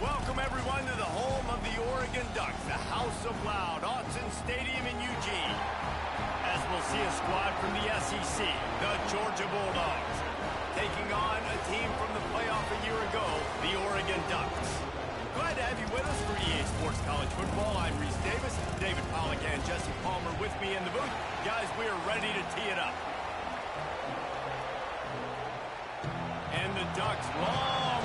Welcome, everyone, to the home of the Oregon Ducks, the House of Loud, Autzen Stadium in Eugene. As we'll see a squad from the SEC, the Georgia Bulldogs, taking on a team from the playoff a year ago, the Oregon Ducks. Glad to have you with us for EA Sports College Football. I'm Reese Davis, David Pollack and Jesse Palmer with me in the booth. Guys, we are ready to tee it up. And the Ducks' long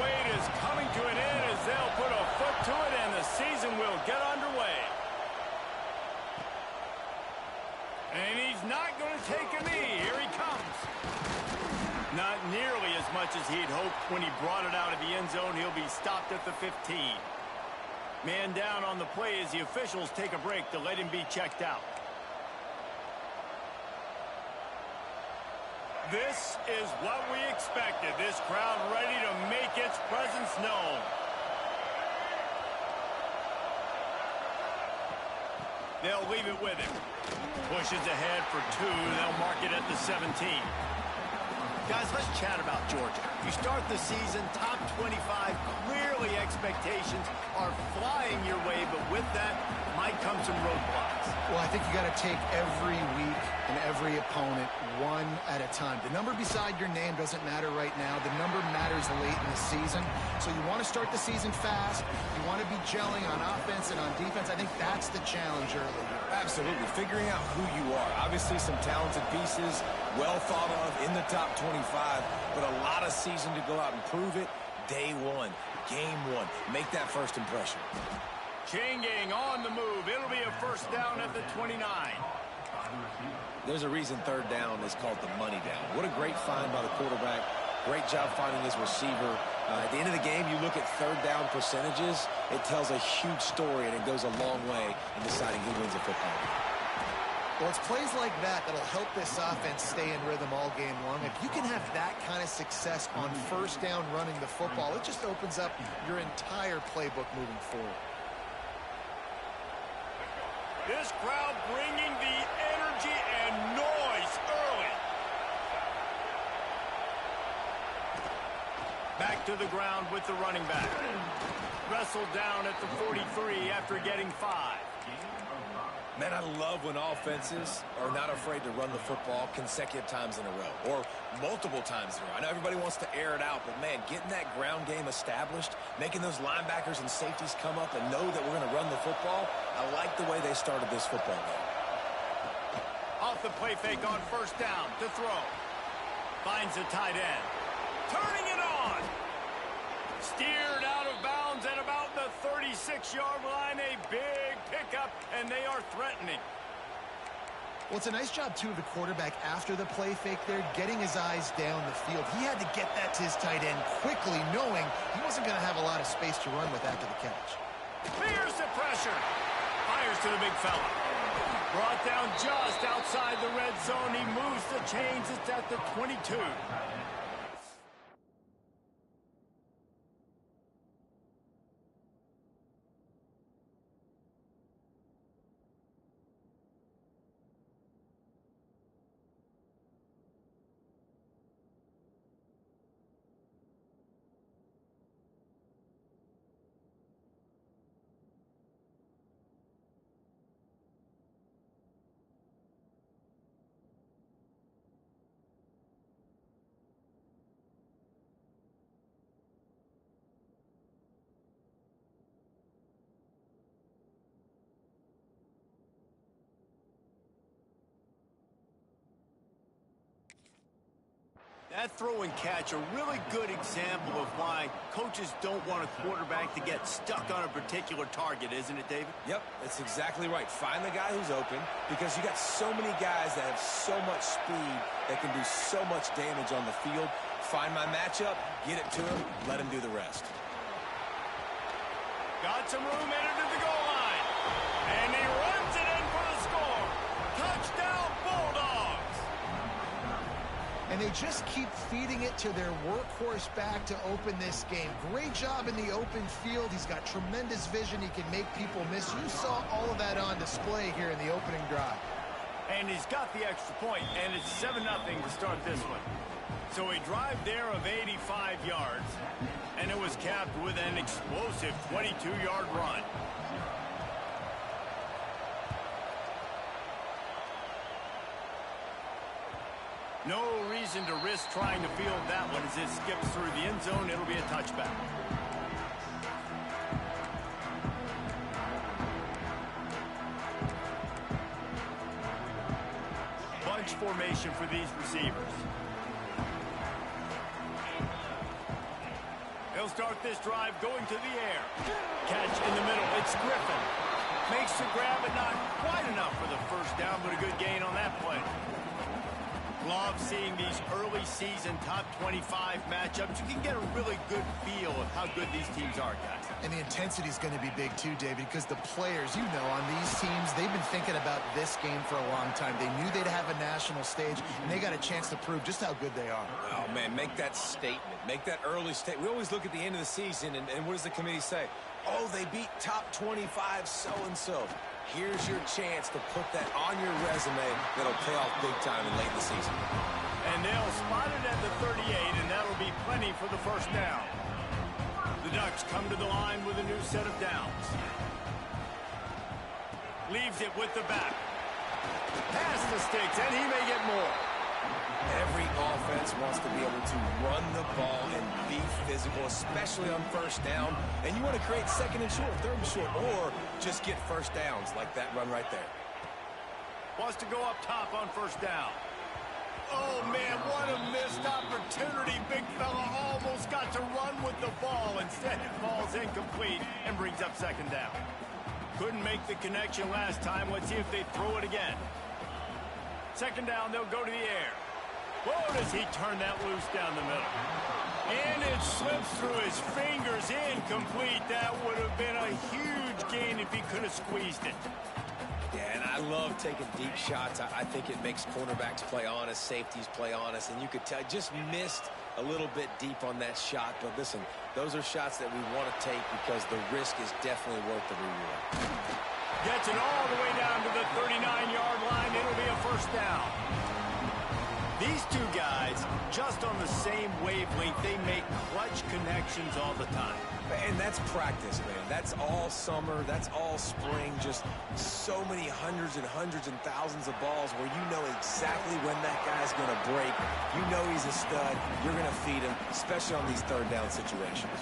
wait is coming to an end as they'll put a foot to it and the season will get underway. And he's not going to take a knee. Here he comes. Not nearly as much as he'd hoped when he brought it out of the end zone. He'll be stopped at the 15. Man down on the play as the officials take a break to let him be checked out. This is what we expected. This crowd ready to make its presence known. They'll leave it with him. Pushes ahead for two. They'll mark it at the 17. Guys, let's chat about Georgia. You start the season top 25. Clearly expectations are flying your way, but with that might come some roadblocks. Well, I think you got to take every week and every opponent one at a time. The number beside your name doesn't matter right now. The number matters late in the season. So you want to start the season fast. You want to be gelling on offense and on defense. I think that's the challenge early. Absolutely. Figuring out who you are. Obviously some talented pieces, well thought of in the top 25, but a lot of season to go out and prove it. Day one, game one. Make that first impression. Chain gang on the move. It'll be a first down at the 29. There's a reason third down is called the money down. What a great find by the quarterback. Great job finding his receiver. At the end of the game, you look at third down percentages. It tells a huge story, and it goes a long way in deciding who wins a football game. Well, it's plays like that that'll help this offense stay in rhythm all game long. If you can have that kind of success on first down running the football, it just opens up your entire playbook moving forward. This crowd bringing the energy and noise early. Back to the ground with the running back. Wrestled down at the 43 after getting 5. Man, I love when offenses are not afraid to run the football consecutive times in a row or multiple times in a row. I know everybody wants to air it out, but, man, getting that ground game established, making those linebackers and safeties come up and know that we're going to run the football, I like the way they started this football game. Off the play fake on first down to throw. Finds a tight end. Turning it on. Steered out of bounds at about the 36-yard line. A big pickup, and they are threatening. Well, it's a nice job, too, of the quarterback after the play fake there, getting his eyes down the field. He had to get that to his tight end quickly, knowing he wasn't going to have a lot of space to run with after the catch. Fears the pressure. Fires to the big fella. Brought down just outside the red zone. He moves the chains. It's at the 22. That throw and catch, a really good example of why coaches don't want a quarterback to get stuck on a particular target, isn't it, David? Yep, that's exactly right. Find the guy who's open because you got so many guys that have so much speed that can do so much damage on the field. Find my matchup, get it to him, let him do the rest. Got some room, entered to the goal line. And he runs it in for the score. Touchdown, Bulldogs. And they just keep feeding it to their workhorse back to open this game. Great job in the open field. He's got tremendous vision. He can make people miss. You saw all of that on display here in the opening drive. And he's got the extra point, and it's 7-0 to start this one. So a drive there of 85 yards. And it was capped with an explosive 22-yard run. No reason to risk trying to field that one as it skips through the end zone. It'll be a touchback. Bunch formation for these receivers. He'll start this drive going to the air. Catch in the middle. It's Griffin. Makes the grab, but not quite enough for the first down, but a good gain on that play. Love seeing these early season top 25 matchups. You can get a really good feel of how good these teams are, guys. And the intensity is going to be big too, David, because the players, you know, on these teams, they've been thinking about this game for a long time. They knew they'd have a national stage, and they got a chance to prove just how good they are. Oh, man, make that statement. Make that early statement. We always look at the end of the season, and what does the committee say? Oh, they beat top 25 so-and-so. Here's your chance to put that on your resume that'll pay off big time and late in the season. And they'll spot it at the 38, and that'll be plenty for the first down. The Ducks come to the line with a new set of downs. Leaves it with the back. Pass the sticks, and he may get more. Every offense wants to be able to run the ball and be physical, especially on first down. And you want to create second and short, third and short, or just get first downs like that run right there. Wants to go up top on first down. Oh, man, what a missed opportunity. Big fella almost got to run with the ball. Instead, it falls incomplete and brings up second down. Couldn't make the connection last time. Let's see if they throw it again. Second down, they'll go to the air. Whoa, does he turn that loose down the middle. And it slips through his fingers, incomplete. That would have been a huge gain if he could have squeezed it. Yeah, and I love taking deep shots. I think it makes cornerbacks play honest, safeties play honest, and you could tell just missed a little bit deep on that shot. But listen, those are shots that we want to take because the risk is definitely worth the reward. Gets it all the way down to the 39-yard line. It'll be a first down. These two guys, just on the same wavelength, they make clutch connections all the time. And that's practice, man. That's all summer. That's all spring. Just so many hundreds and thousands of balls where you know exactly when that guy's going to break. You know he's a stud. You're going to feed him, especially on these third down situations.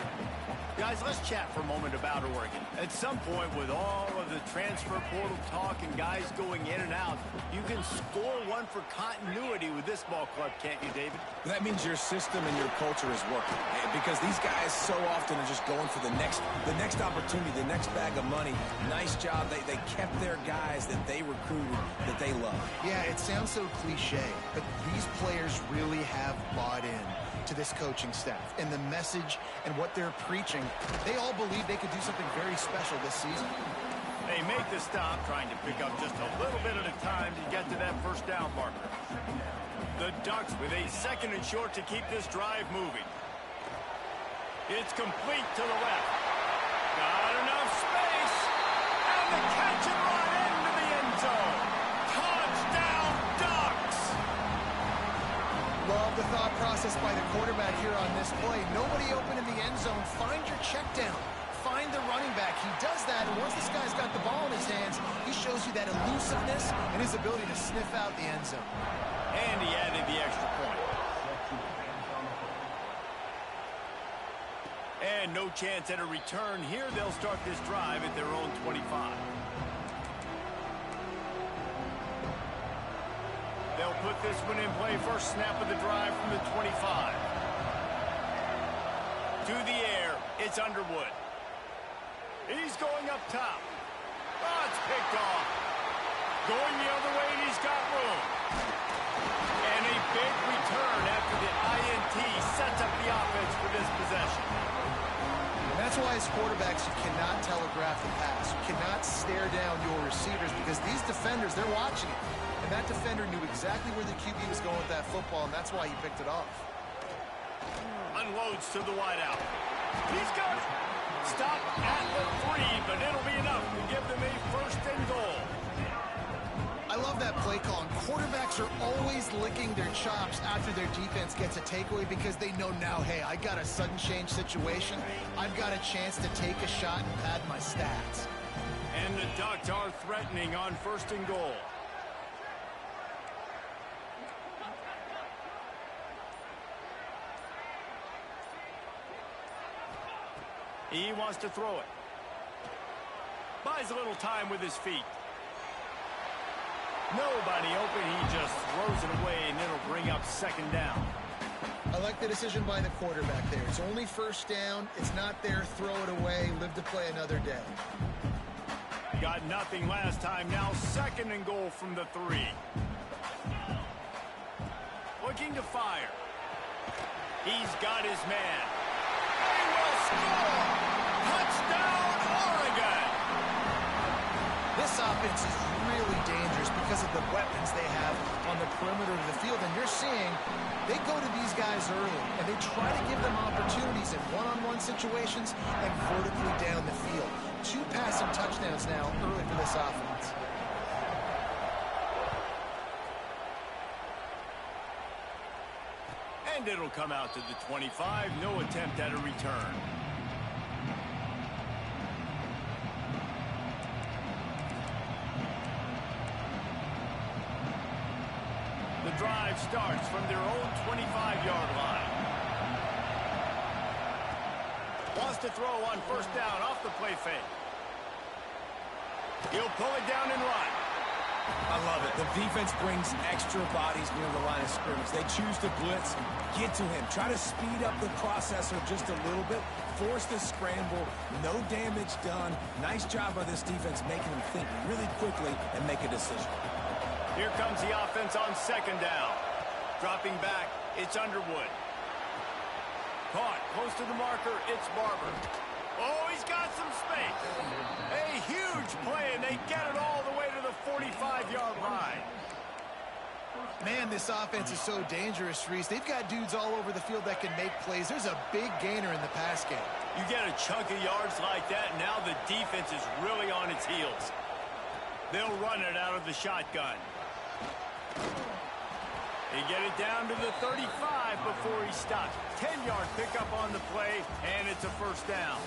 Guys, let's chat for a moment about Oregon. At some point, with all of the transfer portal talk and guys going in and out, you can score one for continuity with this ball club, can't you, David? That means your system and your culture is working. Because these guys so often are just going for the next opportunity, the next bag of money. Nice job. They kept their guys that they recruited, that they love. Yeah, it sounds so cliche, but these players really have bought in to this coaching staff and the message and what they're preaching. They all believe they could do something very special this season. They make the stop, trying to pick up just a little bit at a time to get to that first down marker. The Ducks with a second and short to keep this drive moving. It's complete to the left. Got enough space. And the catch and run into the end zone. Touchdown, Ducks! Love the thought process by the quarterback here on this play. Nobody open in the end zone. Find your check down. Find the running back. He does that, and once this guy's got the ball in his hands, he shows you that elusiveness and his ability to sniff out the end zone. And he added the extra point. And no chance at a return here. They'll start this drive at their own 25. They'll put this one in play. First snap of the drive from the 25. To the air, it's Underwood. He's going up top. Oh, it's picked off. Going the other way, and he's got room. And a big return after the INT sets up the offense for this possession. And that's why as quarterbacks, you cannot telegraph the pass. You cannot stare down your receivers because these defenders, they're watching it. And that defender knew exactly where the QB was going with that football, and that's why he picked it off. Unloads to the wideout. He's got it. Stop at the 3, but it'll be enough to give them a first and goal. I I love that play call. And quarterbacks are always licking their chops after their defense gets a takeaway because they know now, hey, I got a sudden change situation. I've got a chance to take a shot and pad my stats. And the Ducks are threatening on 1st and goal. He wants to throw it. Buys a little time with his feet. Nobody open. He just throws it away, and it'll bring up 2nd down. I like the decision by the quarterback there. It's only 1st down. It's not there. Throw it away. Live to play another day. Got nothing last time. Now 2nd and goal from the 3. Looking to fire. He's got his man. They will score! Touchdown, Oregon! This offense is really dangerous because of the weapons they have on the perimeter of the field. And you're seeing they go to these guys early, and they try to give them opportunities in one-on-one situations and vertically down the field. 2 passing touchdowns now early for this offense. And it'll come out to the 25. No attempt at a return. The drive starts from their own 25-yard line. Wants to throw on 1st down off the play fake. He'll pull it down and run. I love it. The defense brings extra bodies near the line of scrimmage. They choose to blitz, get to him, try to speed up the processor just a little bit, force the scramble, no damage done. Nice job by this defense making him think really quickly and make a decision. Here comes the offense on 2nd down. Dropping back, it's Underwood. Caught close to the marker, it's Barber. Oh, he's got some space. A huge play, and they get it all the way to the 45-yard line. Man, this offense is so dangerous, Reese. They've got dudes all over the field that can make plays. There's a big gainer in the pass game. You get a chunk of yards like that, and now the defense is really on its heels. They'll run it out of the shotgun. They get it down to the 35 before he stops. 10-yard pickup on the play, and it's a 1st down.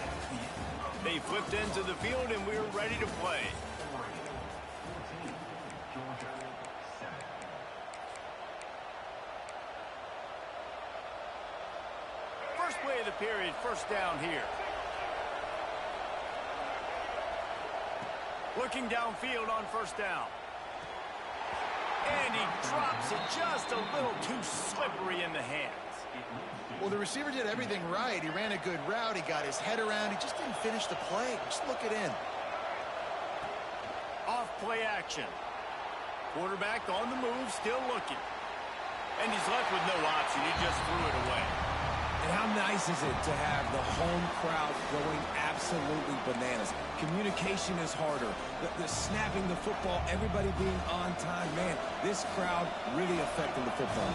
They flipped into the field, and we're ready to play. First play of the period, 1st down here. Looking downfield on 1st down. And he drops it just a little too slippery in the hands. Well, the receiver did everything right. He ran a good route. He got his head around. He just didn't finish the play. Just look it in. Off play action. Quarterback on the move, still looking. And he's left with no option. He just threw it away. And how nice is it to have the home crowd going absolutely bananas? Communication is harder. The snapping the football, everybody being on time. Man, this crowd really affecting the football.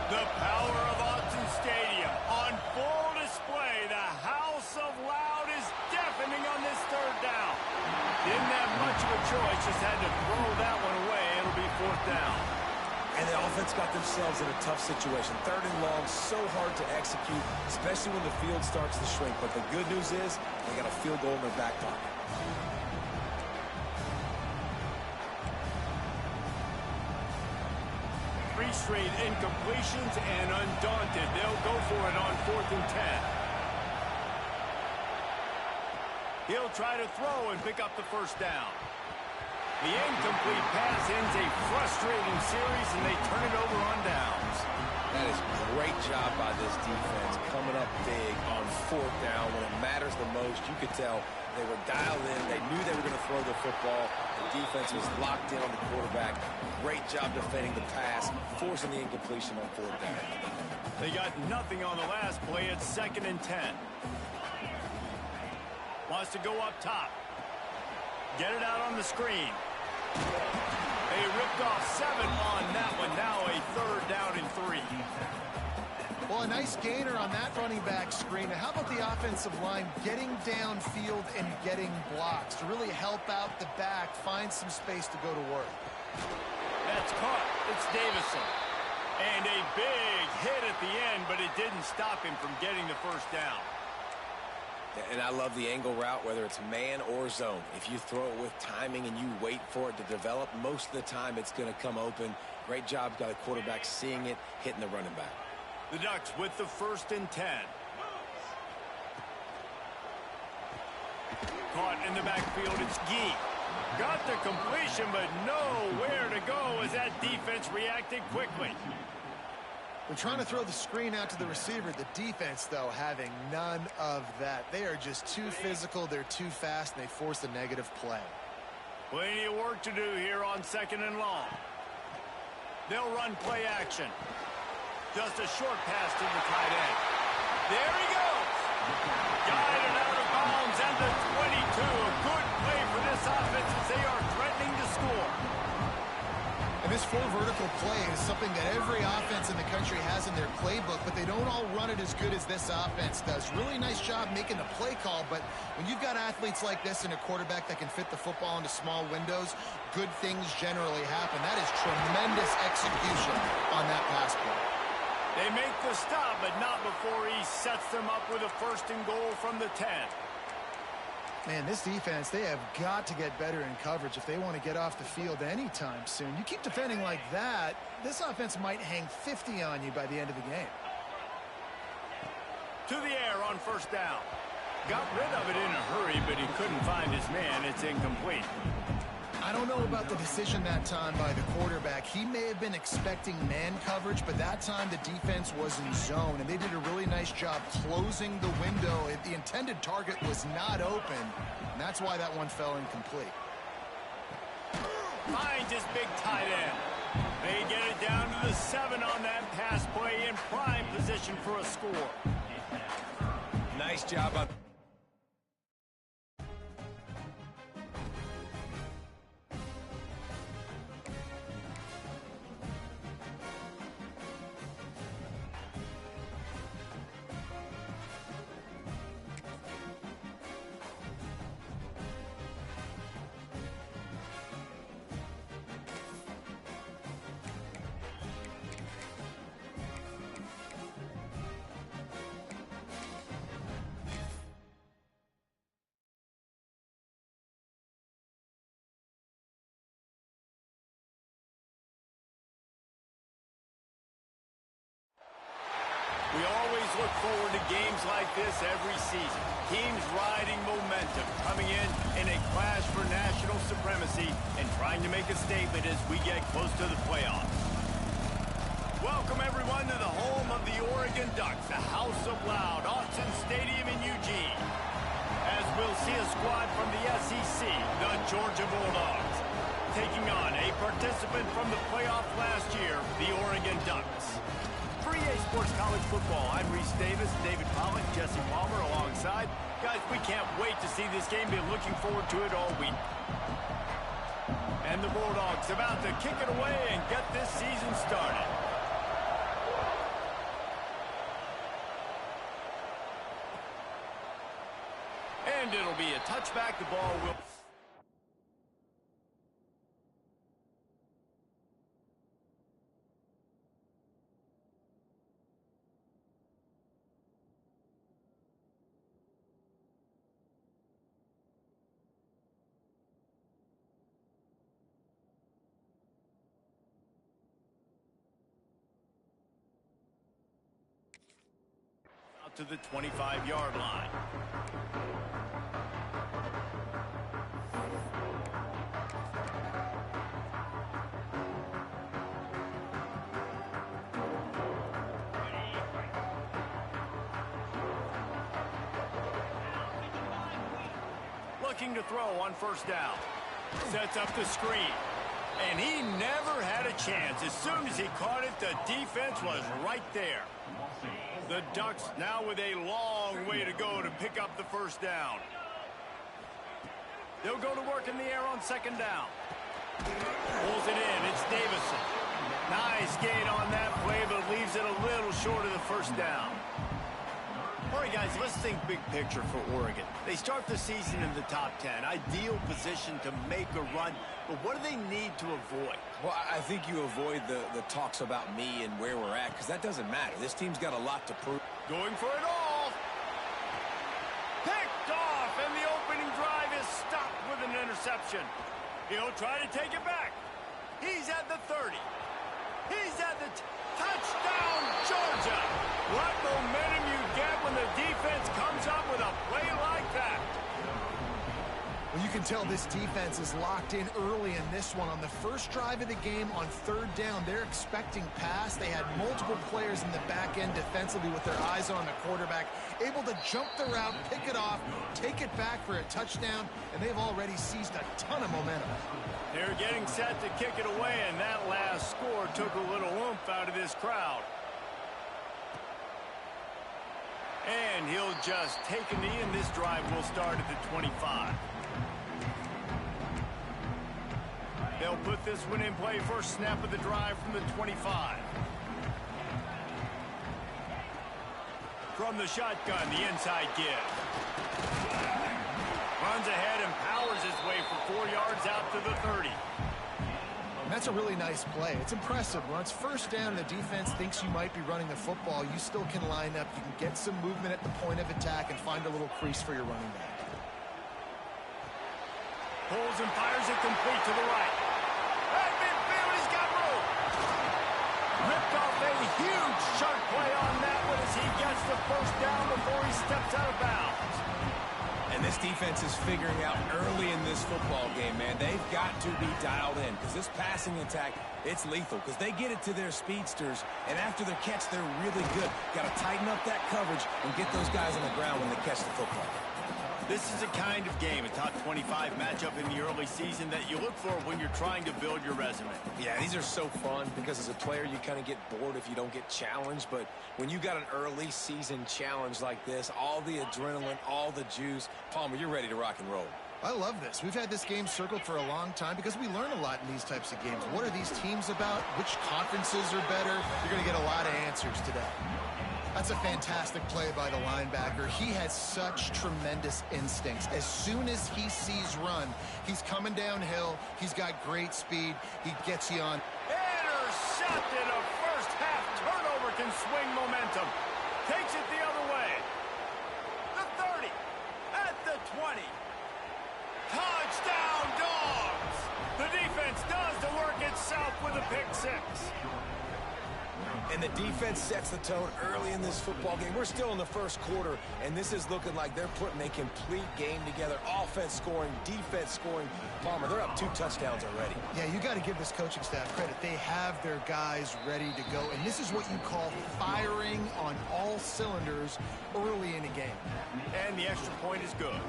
The power of Autzen Stadium on full display. The house of loud is deafening on this 3rd down. Didn't have much of a choice, just had to throw that one away. It'll be 4th down. And the offense got themselves in a tough situation. 3rd and long, so hard to execute, especially when the field starts to shrink. But the good news is they got a field goal in their back pocket. Three straight incompletions, and undaunted, they'll go for it on 4th and 10. He'll try to throw and pick up the 1st down. The incomplete pass ends a frustrating series, and they turn it over on downs. That is a great job by this defense, coming up big on 4th down when it matters the most. You could tell they were dialed in. They knew they were going to throw the football. The defense was locked in on the quarterback. Great job defending the pass, forcing the incompletion on 4th down. They got nothing on the last play. It's 2nd and 10. Wants to go up top. Get it out on the screen. They ripped off 7 on that one. Now a 3rd down and 3. Well, a nice gainer on that running back screen. How about the offensive line getting downfield and getting blocks to really help out the back, find some space to go to work? That's caught. It's Davison. And a big hit at the end, but it didn't stop him from getting the first down. And I love the angle route, whether it's man or zone. If you throw it with timing and you wait for it to develop, most of the time it's going to come open. Great job by the quarterback seeing it, hitting the running back. The Ducks with the 1st and 10. Caught in the backfield, it's Gee. Got the completion, but nowhere to go as that defense reacted quickly. They're trying to throw the screen out to the receiver. The defense, though, having none of that. They are just too physical, they're too fast, and they force a negative play. Plenty of work to do here on 2nd and long. They'll run play action. Just a short pass to the tight end. There he goes. Guided out of bounds and the 22. A good play for this offense as they are threatening to score. And this full vertical play is something that every offense in the country has in their playbook, but they don't all run it as good as this offense does. Really nice job making the play call, but when you've got athletes like this and a quarterback that can fit the football into small windows, good things generally happen. That is tremendous execution on that pass play. They make the stop, but not before he sets them up with a 1st and goal from the 10. Man, this defense, they have got to get better in coverage if they want to get off the field anytime soon. You keep defending like that, this offense might hang 50 on you by the end of the game. To the air on 1st down. Got rid of it in a hurry, but he couldn't find his man. It's incomplete. I don't know about the decision that time by the quarterback. He may have been expecting man coverage, but that time the defense was in zone, and they did a really nice job closing the window. The intended target was not open, and that's why that one fell incomplete. Finds his big tight end. They get it down to the 7 on that pass play in prime position for a score. Nice job on... We always look forward to games like this every season. Teams riding momentum, coming in a clash for national supremacy and trying to make a statement as we get close to the playoffs. Welcome, everyone, to the home of the Oregon Ducks, the House of Loud, Autzen Stadium in Eugene. As we'll see a squad from the SEC, the Georgia Bulldogs, taking on a participant from the playoff last year, the Oregon Ducks. For EA Sports College Football, I'm Reese Davis, David Pollock, Jesse Palmer alongside. Guys, we can't wait to see this game. Been looking forward to it all week. And the Bulldogs about to kick it away and get this season started. And it'll be a touchback. The ball will... to the 25-yard line. Looking to throw on 1st down. Sets up the screen. And he never had a chance. As soon as he caught it, the defense was right there. The Ducks now with a long way to go to pick up the 1st down. They'll go to work in the air on 2nd down. Pulls it in. It's Davison. Nice gain on that play, but leaves it a little short of the 1st down. All right, guys, let's think big picture for Oregon. They start the season in the top 10. Ideal position to make a run. But what do they need to avoid? Well, I think you avoid the talks about me and where we're at, because that doesn't matter. This team's got a lot to prove. Going for it all. Picked off, and the opening drive is stopped with an interception. He'll try to take it back. He's at the 30. He's at the touchdown, Georgia. What momentum you get when the defense comes up with a play like that. Well, you can tell this defense is locked in early in this one. On the first drive of the game on third down, they're expecting pass. They had multiple players in the back end defensively with their eyes on the quarterback, able to jump the route, pick it off, take it back for a touchdown, and they've already seized a ton of momentum. They're getting set to kick it away, and that last score took a little oomph out of this crowd. And he'll just take a knee, and this drive will start at the 25. They'll put this one in play first snap of the drive from the 25. From the shotgun, the inside give. Runs ahead and powers his way for 4 yards out to the 30. And that's a really nice play. It's impressive. When it's first down and the defense thinks you might be running the football, you still can line up. You can get some movement at the point of attack and find a little crease for your running back. Pulls and fires it complete to the right. At midfield, he's got room. Ripped off a huge chunk play on that one as he gets the first down before he steps out of bounds. And this defense is figuring out early in this football game, man. They've got to be dialed in because this passing attack, it's lethal because they get it to their speedsters, and after their catch, they're really good. Got to tighten up that coverage and get those guys on the ground when they catch the football. This is a kind of game, a top 25 matchup in the early season that you look for when you're trying to build your resume. Yeah, these are so fun because as a player, you kind of get bored if you don't get challenged. But when you got an early season challenge like this, all the adrenaline, all the juice, Palmer, you're ready to rock and roll. I love this. We've had this game circled for a long time because we learn a lot in these types of games. What are these teams about? Which conferences are better? You're going to get a lot of answers today. That's a fantastic play by the linebacker. He has such tremendous instincts. As soon as he sees run, he's coming downhill. He's got great speed. He gets you on. Intercepted. A first half turnover can swing momentum. Takes it the other way. The 30. At the 20. Touchdown, Dogs. The defense does the work itself with a pick six. And the defense sets the tone early in this football game. We're still in the first quarter, and this is looking like they're putting a complete game together. Offense scoring, defense scoring. Palmer, they're up 2 touchdowns already. Yeah, you got to give this coaching staff credit. They have their guys ready to go, and this is what you call firing on all cylinders early in a game. And the extra point is good.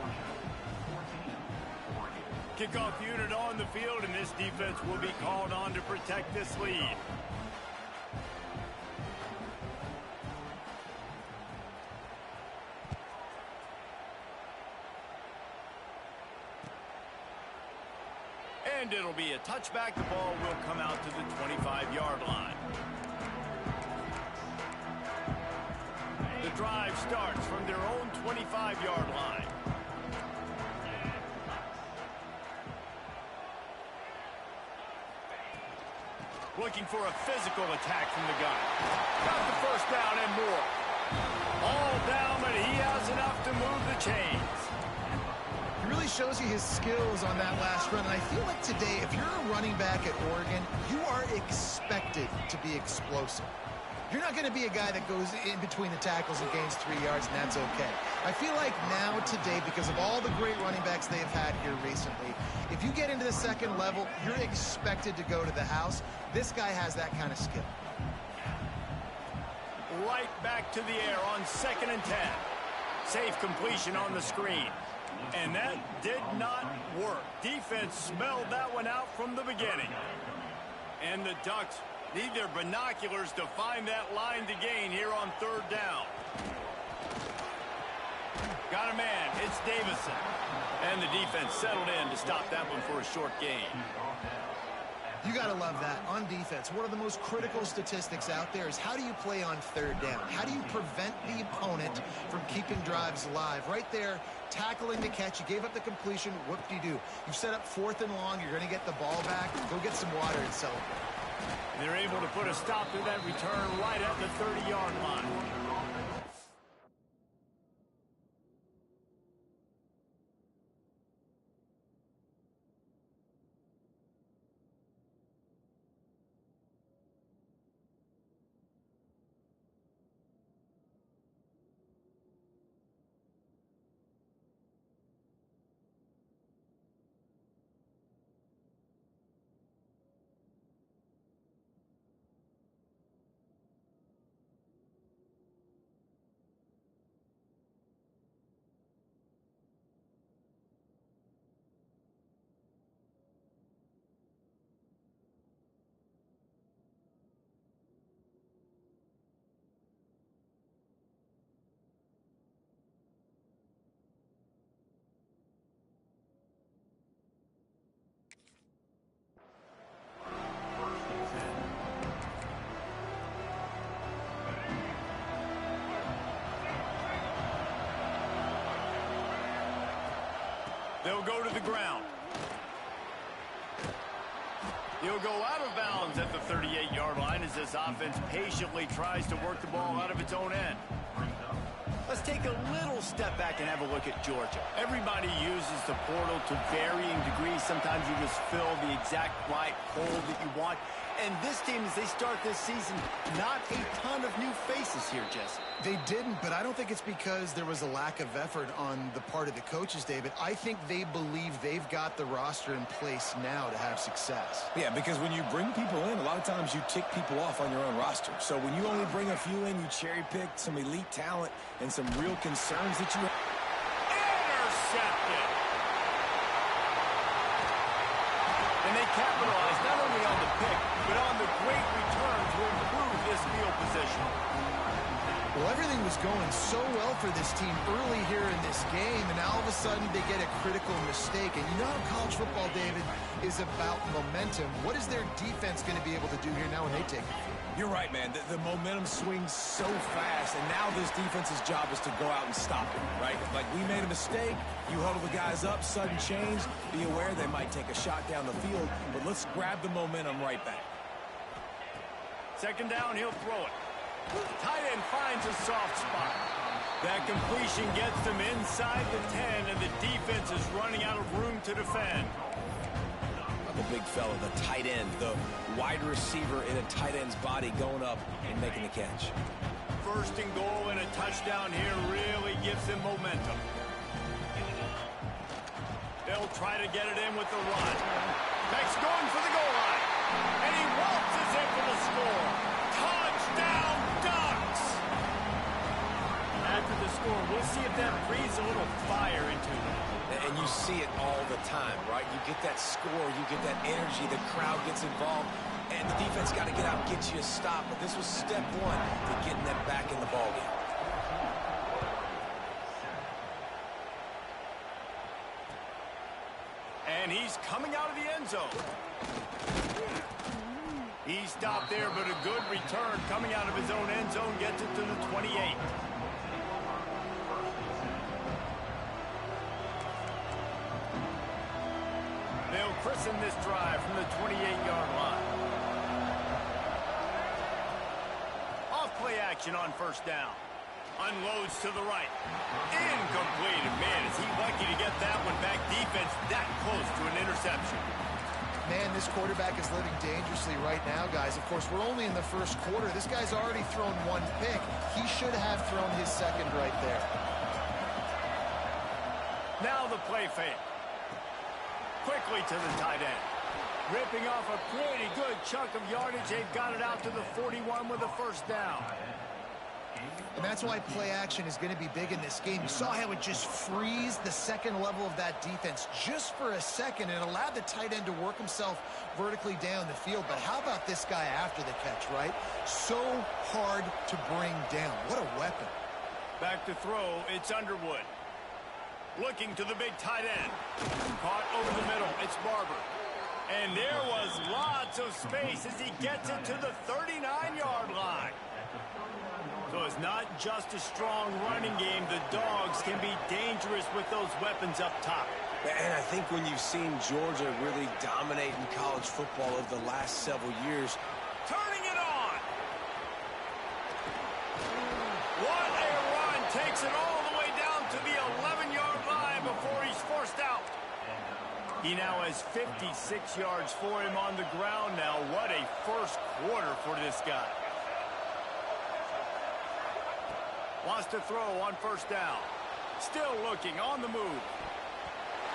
Kickoff unit on the field, and this defense will be called on to protect this lead. And it'll be a touchback. The ball will come out to the 25-yard line. The drive starts from their own 25-yard line. Looking for a physical attack from the gun. Got the first down and more. All down, but he has enough to move the chains. Really shows you his skills on that last run. And I feel like today, if you're a running back at Oregon, you are expected to be explosive. You're not going to be a guy that goes in between the tackles and gains 3 yards, and that's okay. I feel like now today, because of all the great running backs they've had here recently, if you get into the second level, you're expected to go to the house. This guy has that kind of skill. Right back to the air on 2nd and 10. Safe completion on the screen. And that did not work. Defense smelled that one out from the beginning. And the Ducks need their binoculars to find that line to gain here on 3rd down. Got a man. It's Davison. And the defense settled in to stop that one for a short gain. You got to love that. On defense, one of the most critical statistics out there is how do you play on third down? How do you prevent the opponent from keeping drives alive? Right there, tackling the catch. You gave up the completion. What do? You've set up 4th and long. You're going to get the ball back. Go get some water and celebrate. They're able to put a stop to that return right at the 30-yard line. They'll go to the ground. He'll go out of bounds at the 38-yard line as this offense patiently tries to work the ball out of its own end. Let's take a little step back and have a look at Georgia. Everybody uses the portal to varying degrees. Sometimes you just fill the exact right hole that you want. And this team, as they start this season, not a ton of new faces here, Jesse. They didn't, but I don't think it's because there was a lack of effort on the part of the coaches, David. I think they believe they've got the roster in place now to have success. Yeah, because when you bring people in, a lot of times you tick people off on your own roster. So when you only bring a few in, you cherry-pick some elite talent and some real concerns that you have. Intercepted. And they capitalize not only on the pick, but on the great return to improve this field position. Well, everything was going so well for this team early here in this game, and now all of a sudden they get a critical mistake. And you know how college football, David, is about momentum. What is their defense going to be able to do here now when they take it? You're right, man. The momentum swings so fast, and now this defense's job is to go out and stop it, right? Like, we made a mistake. You huddle the guys up, sudden change. Be aware they might take a shot down the field, but let's grab the momentum right back. Second down, he'll throw it. Tight end finds a soft spot. That completion gets them inside the 10, and the defense is running out of room to defend. The big fella, the tight end, the wide receiver in a tight end's body going up and making the catch. First and goal and a touchdown here really gives them momentum. They'll try to get it in with the run. Beck's going for the goal line. And he waltzes in for the score. Touchdown, Ducks! After the score, we'll see if that breathes a little fire into them. And you see it all the time, right? You get that score, you get that energy, the crowd gets involved, and the defense got to get out and get you a stop. But this was step one to getting them back in the ballgame. And he's coming out of the end zone. He stopped there, but a good return coming out of his own end zone gets it to the 28. They'll christen this drive from the 28-yard line. Off play action on first down. Unloads to the right. Incomplete. And man, is he lucky to get that one back. Defense that close to an interception. Man, this quarterback is living dangerously right now, guys. Of course, we're only in the first quarter. This guy's already thrown one pick. He should have thrown his second right there. Now the play fake. Quickly to the tight end. Ripping off a pretty good chunk of yardage. They've got it out to the 41 with a first down. And that's why play action is going to be big in this game. You saw how it just frees the second level of that defense just for a second and allowed the tight end to work himself vertically down the field. But how about this guy after the catch, right? So hard to bring down. What a weapon. Back to throw, it's Underwood. Looking to the big tight end. Caught over the middle, it's Barber. And there was lots of space as he gets it to the 39-yard line. So it's not just a strong running game. The Dogs can be dangerous with those weapons up top. And I think when you've seen Georgia really dominate in college football over the last several years. Turning it on. What a run. Takes it all the way down to the 11-yard line before he's forced out. He now has 56 yards for him on the ground now. What a first quarter for this guy. Wants to throw on first down. Still looking on the move.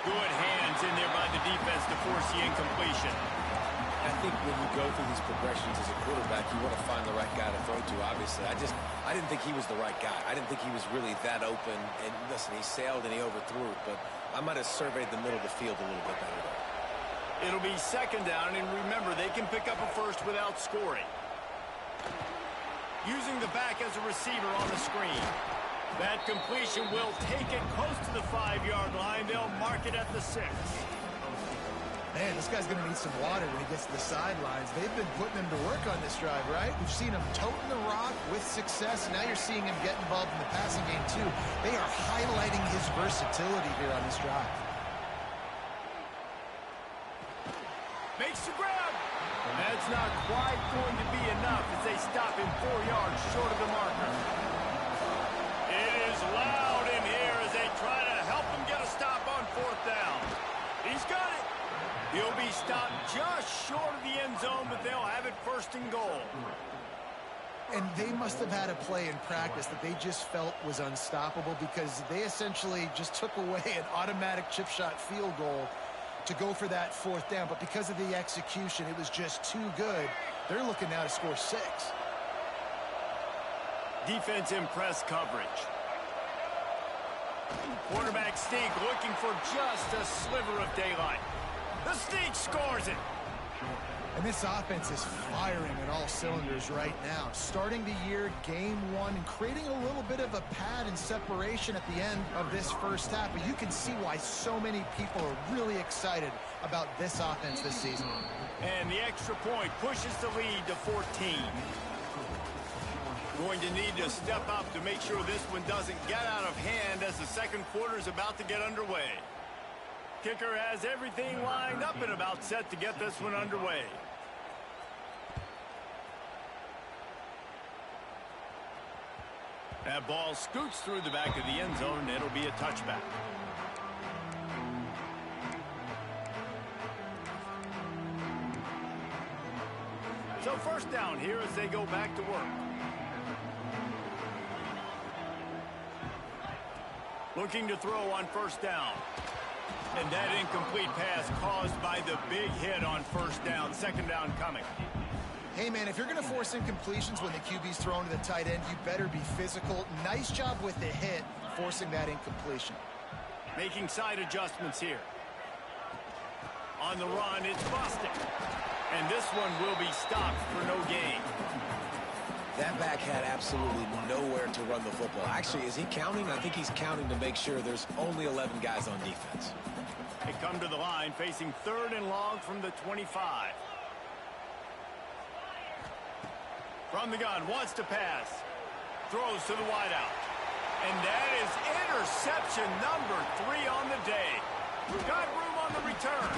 Good hands in there by the defense to force the incompletion. I think when you go through these progressions as a quarterback, you want to find the right guy to throw to, obviously. I didn't think he was the right guy. I didn't think he was really that open. And listen, he sailed and he overthrew it, but I might have surveyed the middle of the field a little bit better there. It'll be second down, and remember, they can pick up a first without scoring. Using the back as a receiver on the screen. That completion will take it close to the 5-yard line. They'll mark it at the 6. Man, this guy's going to need some water when he gets to the sidelines. They've been putting him to work on this drive, right? We've seen him toting the rock with success. Now you're seeing him get involved in the passing game, too. They are highlighting his versatility here on this drive. Makes the grab. That's not quite going to be enough as they stop him 4 yards short of the marker. It is loud in here as they try to help him get a stop on 4th down. He's got it. He'll be stopped just short of the end zone, but they'll have it 1st and goal. And they must have had a play in practice that they just felt was unstoppable because they essentially just took away an automatic chip shot field goal to go for that 4th down. But because of the execution, it was just too good. They're looking now to score 6. Defense in press coverage. Quarterback sneak looking for just a sliver of daylight. The sneak scores it. And this offense is firing on all cylinders right now. Starting the year, game 1, and creating a little bit of a pad and separation at the end of this first half. But you can see why so many people are really excited about this offense this season. And the extra point pushes the lead to 14. Going to need to step up to make sure this one doesn't get out of hand as the second quarter is about to get underway. Kicker has everything lined up and about set to get this one underway. That ball scoots through the back of the end zone, and it'll be a touchback. So 1st down here as they go back to work. Looking to throw on 1st down. And that incomplete pass caused by the big hit on 1st down. 2nd down coming. Hey, man, if you're going to force incompletions when the QB's thrown to the tight end, you better be physical. Nice job with the hit, forcing that incompletion. Making side adjustments here. On the run, it's busted. And this one will be stopped for no gain. That back had absolutely nowhere to run the football. Actually, is he counting? I think he's counting to make sure there's only 11 guys on defense. They come to the line facing 3rd and long from the 25. From the gun, wants to pass. Throws to the wideout. And that is interception number 3 on the day. Got room on the return.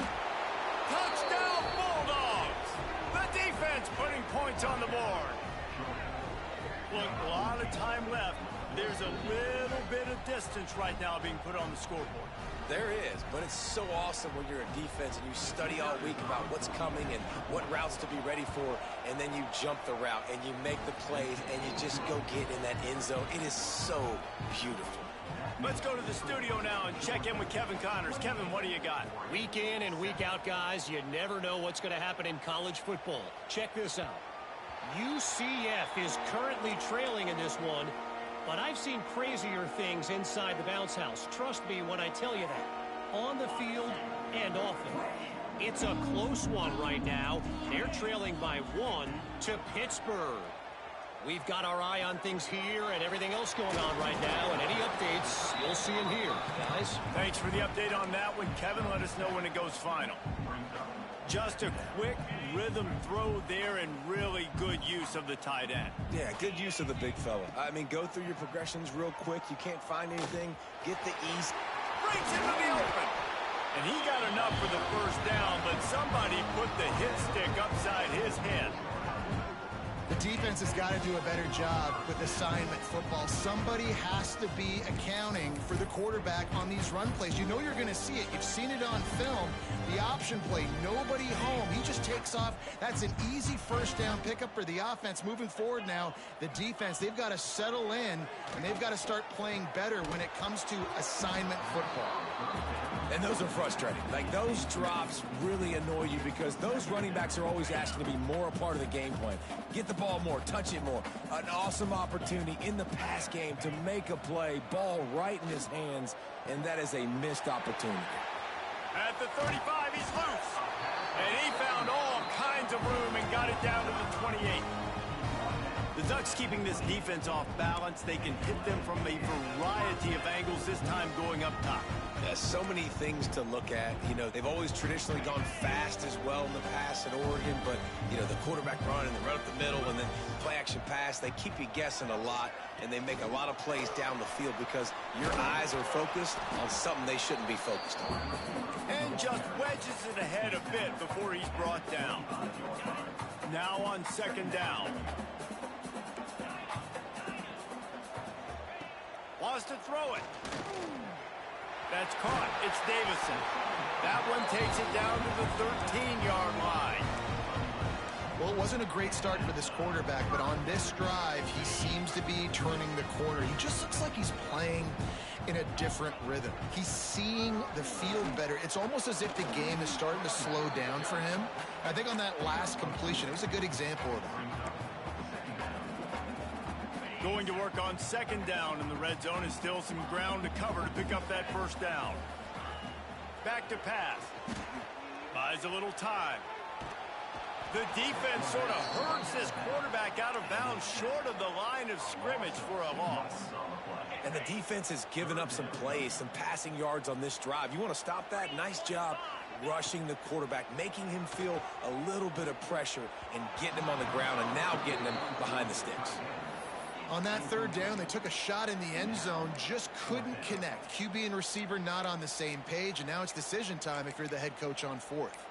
Touchdown Bulldogs. The defense putting points on the board. Look, a lot of time left. There's a little bit of distance right now being put on the scoreboard. There is, but it's so awesome when you're a defense and you study all week about what's coming and what routes to be ready for, and then you jump the route and you make the plays and you just go get in that end zone. It is so beautiful. Let's go to the studio now and check in with Kevin Connors. Kevin, what do you got? Week in and week out, guys, you never know what's going to happen in college football. Check this out. UCF is currently trailing in this one, but I've seen crazier things inside the bounce house. Trust me when I tell you that. On the field and off it. It's a close one right now. They're trailing by 1 to Pittsburgh. We've got our eye on things here and everything else going on right now, and any updates, you'll see them here, guys. Thanks for the update on that one, Kevin. Let us know when it goes final. Just a quick rhythm throw there and really good use of the tight end. Yeah, good use of the big fella. I mean, go through your progressions real quick. You can't find anything. Get the ease. Brings it to the open. And he got enough for the first down, but somebody put the hit stick upside his head. The defense has got to do a better job with assignment football. Somebody has to be accounting for the quarterback on these run plays. You know you're going to see it. You've seen it on film. The option play, nobody home. He just takes off. That's an easy first down pickup for the offense. Moving forward now, the defense, they've got to settle in, and they've got to start playing better when it comes to assignment football. And those are frustrating. Like, those drops really annoy you because those running backs are always asking to be more a part of the game plan. Get the ball more, touch it more. An awesome opportunity in the pass game to make a play, ball right in his hands, and that is a missed opportunity. At the 35, he's loose. And he found all kinds of room and got it down to the 28. The Ducks keeping this defense off balance. They can hit them from a variety of angles, this time going up top. Yeah, so many things to look at. You know, they've always traditionally gone fast as well in the past at Oregon, but, you know, the quarterback run and the run up the middle and then play action pass, they keep you guessing a lot, and they make a lot of plays down the field because your eyes are focused on something they shouldn't be focused on. And just wedges it ahead a bit before he's brought down. Now on second down. Wants to throw it. That's caught. It's Davison. That one takes it down to the 13-yard line. Well, it wasn't a great start for this quarterback, but on this drive, he seems to be turning the corner. He just looks like he's playing in a different rhythm. He's seeing the field better. It's almost as if the game is starting to slow down for him. I think on that last completion, it was a good example of that. Going to work on second down in the red zone is still some ground to cover to pick up that first down. Back to pass. Buys a little time. The defense sort of hurts this quarterback out of bounds short of the line of scrimmage for a loss. And the defense has given up some plays, some passing yards on this drive. You want to stop that? Nice job rushing the quarterback, making him feel a little bit of pressure and getting him on the ground and now getting him behind the sticks. On that third down, they took a shot in the end zone, just couldn't connect. QB and receiver not on the same page, and now it's decision time if you're the head coach on fourth.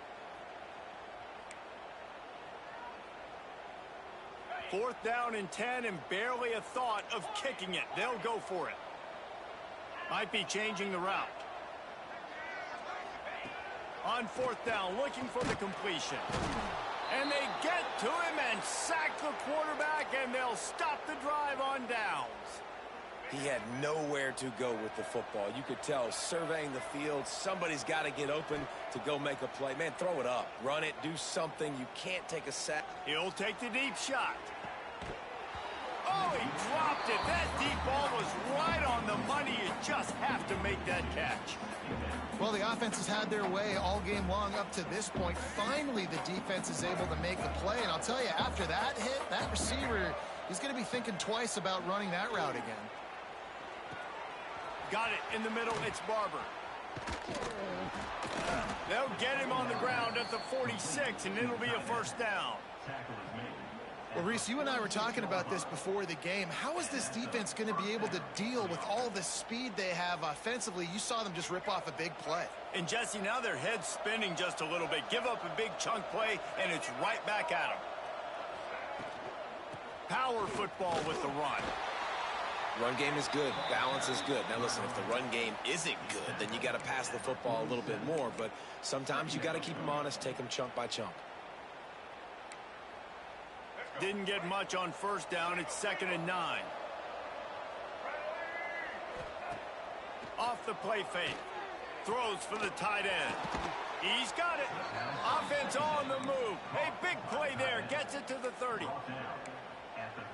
Fourth down and 10 and barely a thought of kicking it. They'll go for it. Might be changing the route. On fourth down, looking for the completion. And they get to him and sack the quarterback, and they'll stop the drive on downs. He had nowhere to go with the football. You could tell, surveying the field, somebody's got to get open to go make a play. Man, throw it up, run it, do something. You can't take a sack. He'll take the deep shot. Oh, he dropped it. That deep ball was right on the money. You just have to make that catch. Well, the offense has had their way all game long up to this point. Finally, the defense is able to make a play. And I'll tell you, after that hit, that receiver, he's going to be thinking twice about running that route again. Got it in the middle. It's Barber. They'll get him on the ground at the 46, and it'll be a first down. Well, Reese, you and I were talking about this before the game. How is this defense going to be able to deal with all the speed they have offensively? You saw them just rip off a big play. And, Jesse, now their head's spinning just a little bit. Give up a big chunk play, and it's right back at them. Power football with the run. Run game is good. Balance is good. Now, listen, if the run game isn't good, then you got to pass the football a little bit more. But sometimes you got to keep them honest, take them chunk by chunk. Didn't get much on first down. It's 2nd and 9. Off the play fake. Throws for the tight end. He's got it. Offense on the move. A big play there. Gets it to the 30.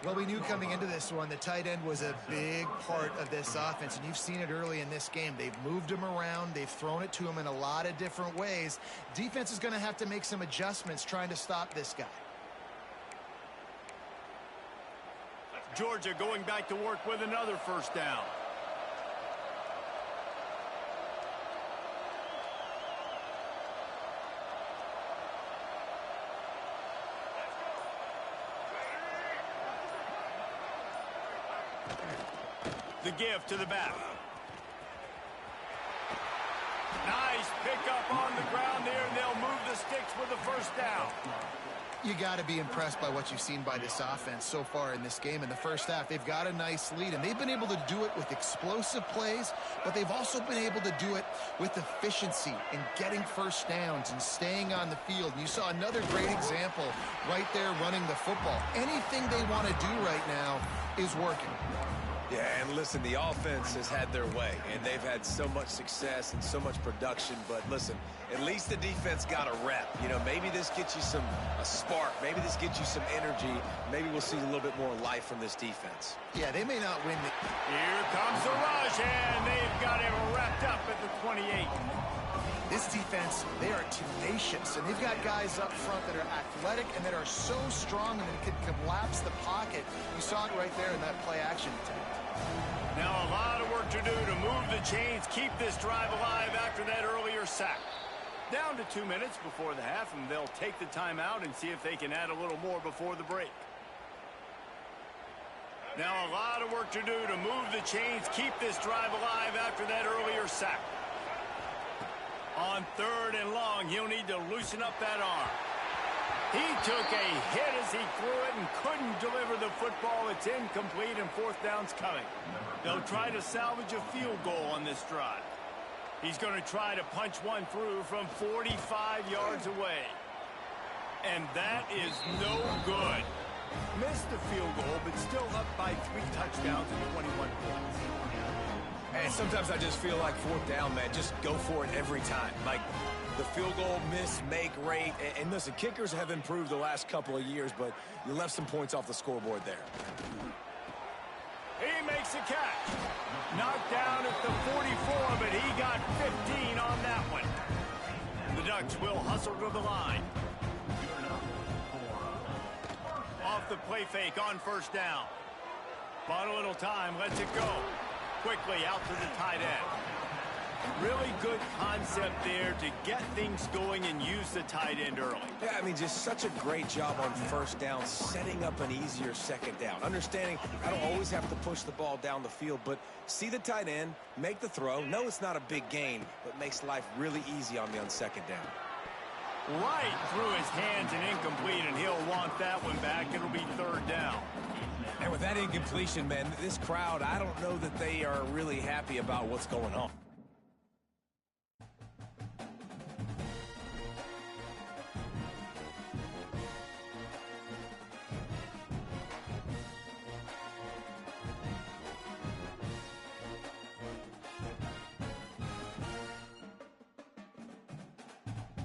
Well, we knew coming into this one the tight end was a big part of this offense, and you've seen it early in this game. They've moved him around. They've thrown it to him in a lot of different ways. Defense is going to have to make some adjustments trying to stop this guy. Georgia going back to work with another first down. The give to the back. Nice pickup on the ground there, and they'll move the sticks with the first down. You got to be impressed by what you've seen by this offense so far in this game. In the first half, they've got a nice lead, and they've been able to do it with explosive plays, but they've also been able to do it with efficiency and getting first downs and staying on the field. And you saw another great example right there running the football. Anything they want to do right now is working. Yeah, and listen, the offense has had their way, and they've had so much success and so much production. But listen, at least the defense got a rep. You know, maybe this gets you a spark. Maybe this gets you some energy. Maybe we'll see a little bit more life from this defense. Yeah, they may not win. Here comes the rush, and they've got him wrapped up at the 28. This defense, they are tenacious, and they've got guys up front that are athletic and that are so strong and that can collapse the pocket. You saw it right there in that play-action attempt. Now a lot of work to do to move the chains, keep this drive alive after that earlier sack. Down to 2 minutes before the half, and they'll take the timeout and see if they can add a little more before the break. Now a lot of work to do to move the chains, keep this drive alive after that earlier sack. On 3rd and long, he'll need to loosen up that arm. He took a hit as he threw it and couldn't deliver the football. It's incomplete, and 4th down's coming. They'll try to salvage a field goal on this drive. He's going to try to punch one through from 45 yards away. And that is no good. Missed the field goal, but still up by 3 touchdowns and 21 points. And sometimes I just feel like 4th down, man, just go for it every time. Like the field goal miss, make rate. And listen, kickers have improved the last couple of years, but you left some points off the scoreboard there. He makes a catch. Knocked down at the 44, but he got 15 on that one. The Ducks will hustle to the line. Off the play fake on 1st down. Bought a little time, lets it go. Quickly out to the tight end. Really good concept there to get things going and use the tight end early. Yeah, I mean, just such a great job on 1st down, setting up an easier 2nd down. Understanding I don't always have to push the ball down the field, but see the tight end, make the throw. No, it's not a big gain, but makes life really easy on me on 2nd down. Right through his hands and incomplete, and he'll want that one back. It'll be 3rd down. And with that incompletion, man, this crowd, I don't know that they are really happy about what's going on.